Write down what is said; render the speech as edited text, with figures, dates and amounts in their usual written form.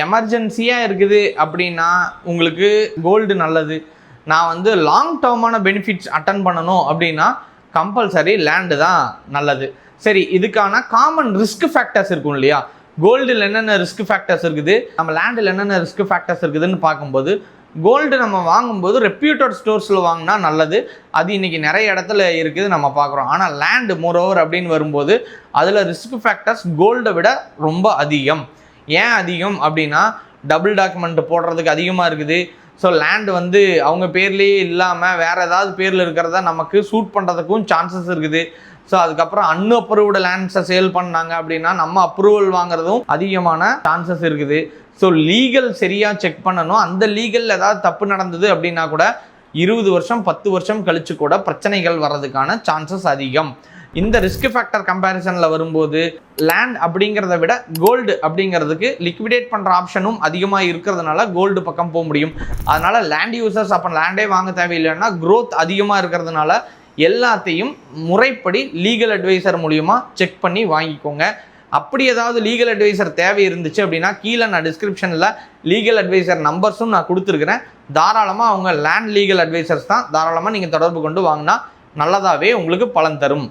எமர்ஜென்சியாக இருக்குது அப்படின்னா உங்களுக்கு கோல்டு நல்லது. நான் வந்து லாங் டேர்மான பெனிஃபிட்ஸ் அட்டன் பண்ணணும் அப்படின்னா கம்பல்சரி லேண்டு தான் நல்லது. சரி, இதுக்கான காமன் ரிஸ்க் ஃபேக்டர்ஸ் இருக்கும் இல்லையா? கோல்டில் என்னென்ன ரிஸ்க் ஃபேக்டர்ஸ் இருக்குது, நம்ம லேண்டில் என்னென்ன ரிஸ்க் ஃபேக்டர்ஸ் இருக்குதுன்னு பார்க்கும்போது, கோல்டு நம்ம வாங்கும்போது ரெப்யூட்டட் ஸ்டோர்ஸில் வாங்கினா நல்லது. அது இன்றைக்கி நிறைய இடத்துல இருக்குது நம்ம பார்க்குறோம். ஆனால் லேண்டு மோரோவர் அப்படின்னு வரும்போது அதில் ரிஸ்க் ஃபேக்டர்ஸ் கோல்டை விட ரொம்ப அதிகம். ஏன் அதிகம் அப்படின்னா டபுள் டாக்குமெண்ட் போடுறதுக்கு அதிகமாக இருக்குது. ஸோ லேண்டு வந்து அவங்க பேர்லேயே இல்லாமல் வேறு ஏதாவது பேரில் இருக்கிறத நமக்கு சூட் பண்ணுறதுக்கும் சான்சஸ் இருக்குது. ஸோ அதுக்கப்புறம் அன்அப்ரூவ்டு லேண்ட்ஸை சேல் பண்ணாங்க அப்படின்னா நம்ம அப்ரூவல் வாங்குறதும் அதிகமான சான்சஸ் இருக்குது. ஸோ லீகல் சரியாக செக் பண்ணணும். அந்த லீகல் ஏதாவது தப்பு நடந்தது அப்படின்னா கூட 20 வருஷம் 10 வருஷம் கழிச்சு கூட பிரச்சனைகள் வர்றதுக்கான சான்சஸ் அதிகம். இந்த ரிஸ்க் ஃபேக்டர் கம்பேரிசனில் வரும்போது லேண்ட் அப்படிங்கிறத விட கோல்டு அப்படிங்கிறதுக்கு லிக்விடேட் பண்ணுற ஆப்ஷனும் அதிகமாக இருக்கிறதுனால கோல்டு பக்கம் போக முடியும். அதனால் லேண்ட் யூசர்ஸ் அப்போ லேண்டே வாங்க தேவையில்லைன்னா க்ரோத் அதிகமாக இருக்கிறதுனால எல்லாத்தையும் முறைப்படி லீகல் அட்வைசர் மூலிமா செக் பண்ணி வாங்கிக்கோங்க. அப்படி ஏதாவது லீகல் அட்வைசர் தேவை இருந்துச்சு அப்படின்னா கீழே நான் டிஸ்கிரிப்ஷனில் லீகல் அட்வைசர் நம்பர்ஸும் நான் கொடுத்துருக்குறேன். தாராளமாக அவங்க லேண்ட் லீகல் அட்வைசர்ஸ் தான். தாராளமாக நீங்கள் தொடர்பு கொண்டு வாங்கினா நல்லதாகவே உங்களுக்கு பலன் தரும்.